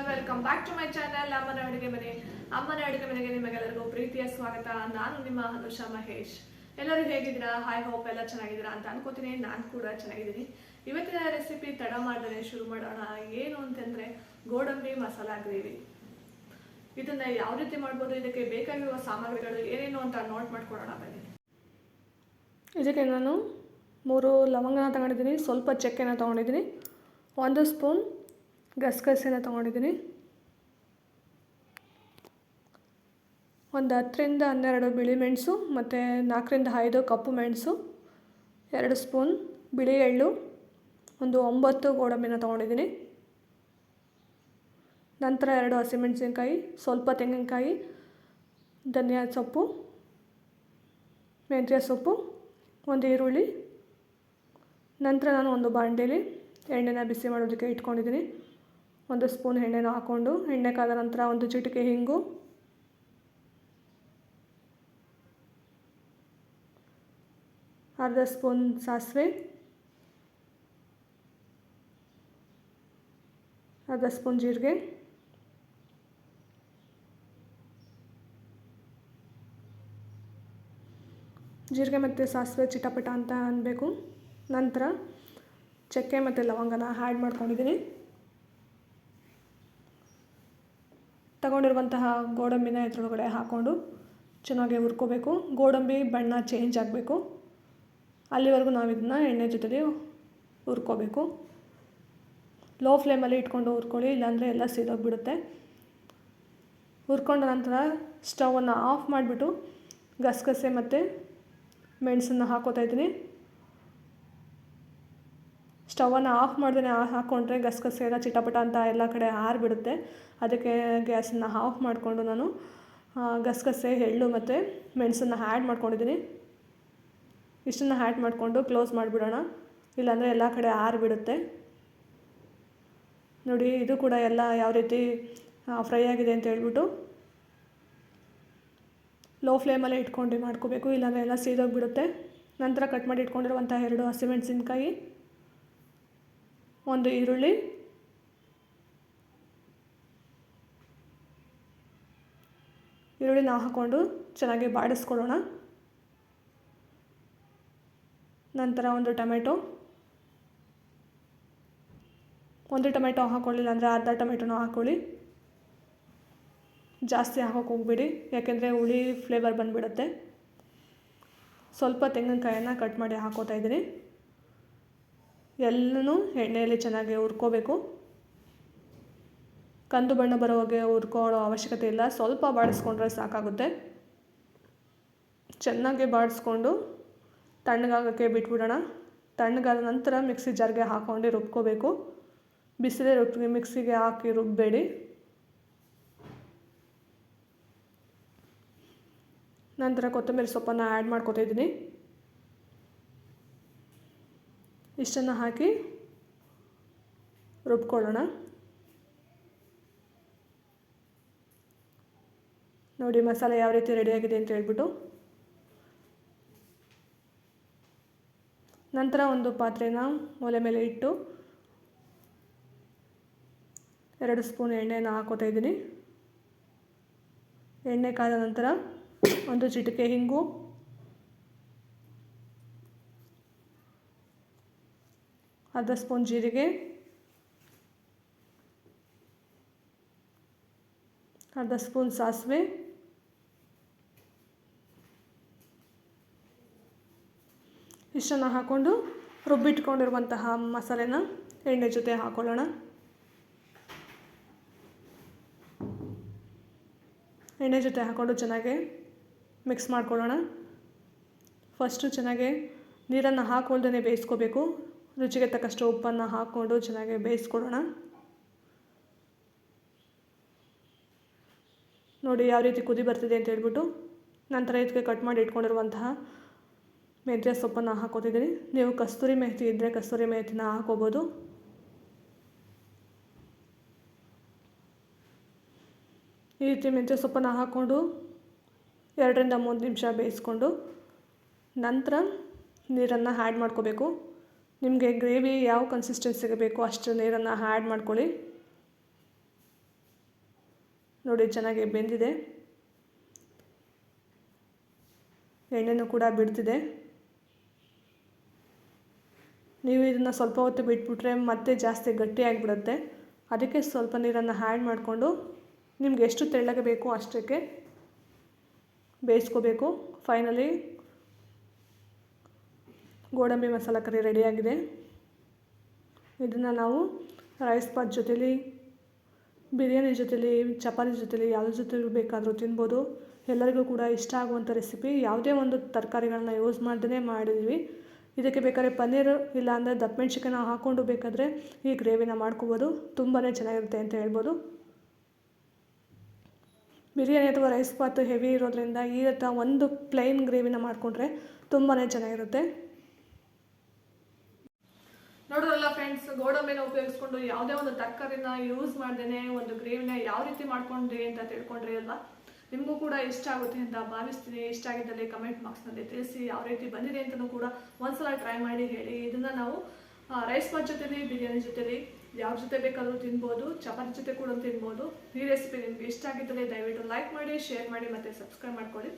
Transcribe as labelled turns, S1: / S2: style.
S1: Welcome back to my channel ಅಮ್ಮನ ಅಡುಗೆ ಮನೆ. ಅಮ್ಮನ ಅಡುಗೆ ಮನೆಗೆ ನಿಮಗೆಲ್ಲರಿಗೂ ಪ್ರೀತಿಯ ಸ್ವಾಗತ. ನಾನು ನಿಮ್ಮ ಅನುಷಾ ಮಹೇಶ್. ಎಲ್ಲರೂ ಹೇಗಿದ್ದೀರಾ? ಐ ಹೋಪ್ ಎಲ್ಲ ಚೆನ್ನಾಗಿದ್ದೀರಾ ಅಂತ ಅನ್ಕೋತೀನಿ. ನಾನು ಕೂಡ ಚೆನ್ನಾಗಿದ್ದೀನಿ. ಇವತ್ತಿನ ರೆಸಿಪಿ ತಡ ಮಾಡದೇ ಶುರು ಮಾಡೋಣ. ಏನು ಅಂತಂದರೆ ಗೋಡಂಬಿ ಮಸಾಲಾ ಗ್ರೇವಿ. ಇದನ್ನ ಯಾವ ರೀತಿ ಮಾಡ್ಬೋದು, ಇದಕ್ಕೆ ಬೇಕಾಗಿರುವ ಸಾಮಗ್ರಿಗಳು ಏನೇನು ಅಂತ ನೋಟ್ ಮಾಡ್ಕೊಳ್ಳೋಣ ಬನ್ನಿ. ಇದಕ್ಕೆ ನಾನು 3 ಲವಂಗನ ತಗೊಂಡಿದ್ದೀನಿ, ಸ್ವಲ್ಪ ಚಕ್ಕೆನ ತೊಗೊಂಡಿದ್ದೀನಿ, 1 ಸ್ಪೂನ್ ಗಸಗಸೆನ ತೊಗೊಂಡಿದ್ದೀನಿ, ಒಂದು 10 ರಿಂದ 12 ಬಿಳಿ ಮೆಣಸು ಮತ್ತು 4 ರಿಂದ 5 ಕಪ್ಪು ಮೆಣಸು, 2 ಸ್ಪೂನ್ ಬಿಳಿ ಎಳ್ಳು, ಒಂದು 9 ಗೋಡಂಬಿನ ತೊಗೊಂಡಿದ್ದೀನಿ. ನಂತರ 2 ಹಸಿಮೆಣಸಿನ್ಕಾಯಿ, ಸ್ವಲ್ಪ ತೆಂಗಿನಕಾಯಿ, ಧನಿಯಾ ಸೊಪ್ಪು, ಮೆಂತ್ಯ ಸೊಪ್ಪು, ಒಂದು ಈರುಳ್ಳಿ. ನಂತರ ನಾನು ಒಂದು ಬಾಣಲೆಯಲ್ಲಿ ಎಣ್ಣೆನ ಬಿಸಿ ಮಾಡೋದಕ್ಕೆ ಇಟ್ಕೊಂಡಿದ್ದೀನಿ. 1 ಸ್ಪೂನ್ ಎಣ್ಣೆನ ಹಾಕ್ಕೊಂಡು ಎಣ್ಣೆ ಕಾದ ನಂತರ 1 ಚಿಟಿಕೆ ಹಿಂಗು, ಅರ್ಧ ಸ್ಪೂನ್ ಸಾಸಿವೆ, ಅರ್ಧ ಸ್ಪೂನ್ ಜೀರಿಗೆ, ಜೀರಿಗೆ ಮತ್ತು ಸಾಸಿವೆ ಚಿಟಪಟ ಅಂತ ಅನ್ನಬೇಕು. ನಂತರ ಚಕ್ಕೆ ಮತ್ತು ಲವಂಗನ ಆ್ಯಡ್ ಮಾಡ್ಕೊಂಡಿದ್ದೀನಿ. ತಗೊಂಡಿರುವಂತಹ ಗೋಡಂಬಿನ ಇದ್ರೊಳಗಡೆ ಹಾಕ್ಕೊಂಡು ಚೆನ್ನಾಗಿ ಹುರ್ಕೋಬೇಕು. ಗೋಡಂಬಿ ಬಣ್ಣ ಚೇಂಜ್ ಆಗಬೇಕು, ಅಲ್ಲಿವರೆಗೂ ನಾವು ಇದನ್ನ ಎಣ್ಣೆ ಜೊತೆಲಿ ಹುರ್ಕೋಬೇಕು. ಲೋ ಫ್ಲೇಮಲ್ಲಿ ಇಟ್ಕೊಂಡು ಹುರ್ಕೊಳ್ಳಿ, ಇಲ್ಲಾಂದರೆ ಎಲ್ಲ ಸೀದೋಗಿಬಿಡುತ್ತೆ. ಹುರ್ಕೊಂಡ ನಂತರ ಸ್ಟವನ್ನು ಆಫ್ ಮಾಡಿಬಿಟ್ಟು ಗಸಗಸೆ ಮತ್ತು ಮೆಣಸನ್ನು ಹಾಕೋತಾ ಇದ್ದೀನಿ. ಸ್ಟವನ್ನು ಆಫ್ ಮಾಡ್ದೇ ಹಾಕ್ಕೊಂಡ್ರೆ ಗಸಗಸೆ ಎಲ್ಲ ಚಿಟಪಟ ಅಂತ ಎಲ್ಲ ಕಡೆ ಆರಿಬಿಡುತ್ತೆ. ಅದಕ್ಕೆ ಗ್ಯಾಸನ್ನು ಆಫ್ ಮಾಡಿಕೊಂಡು ನಾನು ಗಸಗಸೆ, ಎಳ್ಳು ಮತ್ತು ಮೆಣಸನ್ನು ಆ್ಯಡ್ ಮಾಡ್ಕೊಂಡಿದ್ದೀನಿ. ಇಷ್ಟನ್ನು ಆ್ಯಡ್ ಮಾಡಿಕೊಂಡು ಕ್ಲೋಸ್ ಮಾಡಿಬಿಡೋಣ, ಇಲ್ಲಾಂದರೆ ಎಲ್ಲ ಕಡೆ ಆರಿಬಿಡುತ್ತೆ. ನೋಡಿ, ಇದು ಕೂಡ ಎಲ್ಲ ಯಾವ ರೀತಿ ಫ್ರೈ ಆಗಿದೆ ಅಂತ ಹೇಳ್ಬಿಟ್ಟು ಲೋ ಫ್ಲೇಮಲ್ಲೇ ಇಟ್ಕೊಂಡು ಮಾಡ್ಕೋಬೇಕು, ಇಲ್ಲಾಂದರೆ ಎಲ್ಲ ಸೀದೋಗಿಬಿಡುತ್ತೆ. ನಂತರ ಕಟ್ ಮಾಡಿ ಇಟ್ಕೊಂಡಿರುವಂಥ 2 ಹಸಿಮೆಣಸಿನ್ಕಾಯಿ, 1 ಈರುಳ್ಳಿ, ಈರುಳ್ಳಿನ ಹಾಕ್ಕೊಂಡು ಚೆನ್ನಾಗಿ ಬಾಡಿಸ್ಕೊಳ್ಳೋಣ. ನಂತರ 1 ಟೊಮೆಟೊ ಹಾಕ್ಕೊಳ್ಳಿಲ್ಲ ಅಂದರೆ ಅರ್ಧ ಟೊಮೆಟೊನ ಹಾಕ್ಕೊಳ್ಳಿ. ಜಾಸ್ತಿ ಹಾಕೋಕೆ ಹೋಗಬೇಡಿ, ಯಾಕೆಂದರೆ ಹುಳಿ ಫ್ಲೇವರ್ ಬಂದುಬಿಡುತ್ತೆ. ಸ್ವಲ್ಪ ತೆಂಗಿನಕಾಯನ್ನು ಕಟ್ ಮಾಡಿ ಹಾಕೋತಾ ಇದ್ದೀನಿ. ಎಲ್ಲನೂ ಎಣ್ಣೆಯಲ್ಲಿ ಚೆನ್ನಾಗಿ ಹುರ್ಕೋಬೇಕು. ಕಂದು ಬಣ್ಣ ಬರೋವಾಗೆ ಹುರ್ಕೊಳ್ಳೋ ಅವಶ್ಯಕತೆ ಇಲ್ಲ, ಸ್ವಲ್ಪ ಬಾಡಿಸ್ಕೊಂಡ್ರೆ ಸಾಕಾಗುತ್ತೆ. ಚೆನ್ನಾಗಿ ಬಾಡಿಸ್ಕೊಂಡು ತಣ್ಣಗಾಗೋಕ್ಕೆ ಬಿಟ್ಬಿಡೋಣ. ತಣ್ಣಗಾದ ನಂತರ ಮಿಕ್ಸಿ ಜಾರ್ಗೆ ಹಾಕ್ಕೊಂಡು ರುಬ್ಕೋಬೇಕು. ಬಿಸಿಲೇ ಮಿಕ್ಸಿಗೆ ಹಾಕಿ ರುಬ್ಬಬೇಡಿ. ನಂತರ ಕೊತ್ತಂಬರಿ ಸೊಪ್ಪನ್ನು ಆ್ಯಡ್ ಮಾಡ್ಕೊತಾ ಇದ್ದೀನಿ. ಇಷ್ಟನ್ನು ಹಾಕಿ ರುಬ್ಕೊಳ್ಳೋಣ. ನೋಡಿ ಮಸಾಲೆ ಯಾವ ರೀತಿ ರೆಡಿಯಾಗಿದೆ ಅಂತ ಹೇಳ್ಬಿಟ್ಟು. ನಂತರ ಒಂದು ಪಾತ್ರೆನ ಒಲೆ ಮೇಲೆ ಇಟ್ಟು 2 ಸ್ಪೂನ್ ಎಣ್ಣೆನ ಹಾಕೋತಾ ಇದ್ದೀನಿ. ಎಣ್ಣೆ ಕಾದ ನಂತರ 1 ಚಿಟಿಕೆ ಹಿಂಗು, ಅರ್ಧ ಸ್ಪೂನ್ ಜೀರಿಗೆ, ಅರ್ಧ ಸ್ಪೂನ್ ಸಾಸಿವೆ, ಇಷ್ಟನ್ನು ಹಾಕ್ಕೊಂಡು ರುಬ್ಬಿಟ್ಕೊಂಡಿರುವಂತಹ ಮಸಾಲೆನ ಎಣ್ಣೆ ಜೊತೆ ಹಾಕ್ಕೊಳ್ಳೋಣ. ಎಣ್ಣೆ ಜೊತೆ ಹಾಕ್ಕೊಂಡು ಚೆನ್ನಾಗಿ ಮಿಕ್ಸ್ ಮಾಡ್ಕೊಳ್ಳೋಣ. ಫಸ್ಟು ಚೆನ್ನಾಗಿ ನೀರನ್ನು ಹಾಕ್ಕೊಳ್ದೇ ಬೇಯಿಸ್ಕೋಬೇಕು. ರುಚಿಗೆ ತಕ್ಕಷ್ಟು ಉಪ್ಪನ್ನು ಹಾಕ್ಕೊಂಡು ಚೆನ್ನಾಗಿ ಬೇಯಿಸ್ಕೊಳ್ಳೋಣ. ನೋಡಿ ಯಾವ ರೀತಿ ಕುದಿ ಬರ್ತಿದೆ ಅಂತ ಹೇಳ್ಬಿಟ್ಟು. ನಂತರ ಇದಕ್ಕೆ ಕಟ್ ಮಾಡಿ ಇಟ್ಕೊಂಡಿರುವಂತಹ ಮೆಂತ್ಯ ಸೊಪ್ಪನ್ನು ಹಾಕೋತಿದ್ದೀನಿ. ನೀವು ಕಸ್ತೂರಿ ಮೆಥಿ ಇದ್ದರೆ ಕಸ್ತೂರಿ ಮೆಥಿನ ಹಾಕೋಬೋದು. ಈ ರೀತಿ ಮೆಂತ್ಯ ಸೊಪ್ಪನ್ನು ಹಾಕ್ಕೊಂಡು 2 ರಿಂದ 3 ನಿಮಿಷ ಬೇಯಿಸ್ಕೊಂಡು ನಂತರ ನೀರನ್ನು ಆ್ಯಡ್ ಮಾಡ್ಕೋಬೇಕು. ನಿಮಗೆ ಗ್ರೇವಿ ಯಾವ ಕನ್ಸಿಸ್ಟೆನ್ಸಿಗೆ ಬೇಕೋ ಅಷ್ಟು ನೀರನ್ನು ಆ್ಯಡ್ ಮಾಡ್ಕೊಳ್ಳಿ. ನೋಡಿ ಚೆನ್ನಾಗಿ ಬೆಂದಿದೆ, ಎಣ್ಣೆನೂ ಕೂಡ ಬಿಡ್ತಿದೆ. ನೀವು ಇದನ್ನು ಸ್ವಲ್ಪ ಹೊತ್ತು ಬಿಟ್ಬಿಟ್ರೆ ಮತ್ತೆ ಜಾಸ್ತಿ ಗಟ್ಟಿಯಾಗಿಬಿಡುತ್ತೆ. ಅದಕ್ಕೆ ಸ್ವಲ್ಪ ನೀರನ್ನು ಆ್ಯಡ್ ಮಾಡಿಕೊಂಡು ನಿಮ್ಗೆ ಎಷ್ಟು ತೆಳ್ಳಗೆ ಬೇಕೋ ಅಷ್ಟಕ್ಕೆ ಬೇಯಿಸ್ಕೋಬೇಕು. ಫೈನಲಿ ಗೋಡಂಬಿ ಮಸಾಲ ಕರಿ ರೆಡಿಯಾಗಿದೆ. ಇದನ್ನು ನಾವು ರೈಸ್ ಬಾತ್ ಜೊತೆಲಿ, ಬಿರಿಯಾನಿ ಜೊತೆಲಿ, ಚಪಾತಿ ಜೊತೆಲಿ ಯಾವುದ್ರ ಜೊತೆಲಿ ಬೇಕಾದರೂ ತಿನ್ಬೋದು. ಎಲ್ಲರಿಗೂ ಕೂಡ ಇಷ್ಟ ಆಗುವಂಥ ರೆಸಿಪಿ. ಯಾವುದೇ ಒಂದು ತರಕಾರಿಗಳನ್ನ ಯೂಸ್ ಮಾಡ್ದೇ ಮಾಡಿದ್ವಿ. ಇದಕ್ಕೆ ಬೇಕಾದ್ರೆ ಪನ್ನೀರು ಇಲ್ಲಾಂದರೆ ದಪ್ಪಮೆಣ್ಸಿಕಾಯಿನ ಹಾಕ್ಕೊಂಡು ಬೇಕಾದರೆ ಈ ಗ್ರೇವಿನ ಮಾಡ್ಕೋಬೋದು. ತುಂಬಾ ಚೆನ್ನಾಗಿರುತ್ತೆ ಅಂತ ಹೇಳ್ಬೋದು. ಬಿರಿಯಾನಿ ಅಥವಾ ರೈಸ್ ಬಾತ್ ಹೆವಿ ಇರೋದ್ರಿಂದ ಈ ಥರ ಒಂದು ಪ್ಲೈನ್ ಗ್ರೇವಿನ ಮಾಡಿಕೊಂಡ್ರೆ ತುಂಬಾ ಚೆನ್ನಾಗಿರುತ್ತೆ. ನೋಡೋರಲ್ಲ ಫ್ರೆಂಡ್ಸ್, ಗೋಡಂಬಿನ ಉಪಯೋಗಿಸ್ಕೊಂಡು ಯಾವುದೇ ಒಂದು ತರಕಾರಿನ ಯೂಸ್ ಮಾಡ್ದೇ ಒಂದು ಗ್ರೇವಿನ ಯಾವ ರೀತಿ ಮಾಡ್ಕೊಂಡ್ರಿ ಅಂತ ತಿಳ್ಕೊಂಡ್ರಿ ಅಲ್ವಾ. ನಿಮಗೂ ಕೂಡ ಇಷ್ಟ ಆಗುತ್ತೆ ಅಂತ ಭಾವಿಸ್ತೀನಿ. ಇಷ್ಟ ಆಗಿದ್ದಲ್ಲಿ ಕಮೆಂಟ್ ಬಾಕ್ಸ್ನಲ್ಲಿ ತಿಳಿಸಿ. ಯಾವ ರೀತಿ ಬಂದಿದೆ ಅಂತಲೂ ಕೂಡ ಒಂದ್ಸಲ ಟ್ರೈ ಮಾಡಿ ಹೇಳಿ. ಇದನ್ನು ನಾವು ರೈಸ್ ಬಾತ್ ಜೊತೆಲಿ, ಬಿರಿಯಾನಿ ಜೊತೆಲಿ, ಯಾವ ಜೊತೆ ಬೇಕಾದರೂ ತಿನ್ಬೋದು. ಚಪಾತಿ ಜೊತೆ ಕೂಡ ತಿನ್ಬೋದು. ಈ ರೆಸಿಪಿ ನಿಮ್ಗೆ ಇಷ್ಟ ಆಗಿದ್ದಲ್ಲಿ ದಯವಿಟ್ಟು ಲೈಕ್ ಮಾಡಿ, ಶೇರ್ ಮಾಡಿ ಮತ್ತು ಸಬ್ಸ್ಕ್ರೈಬ್ ಮಾಡ್ಕೊಳ್ಳಿ.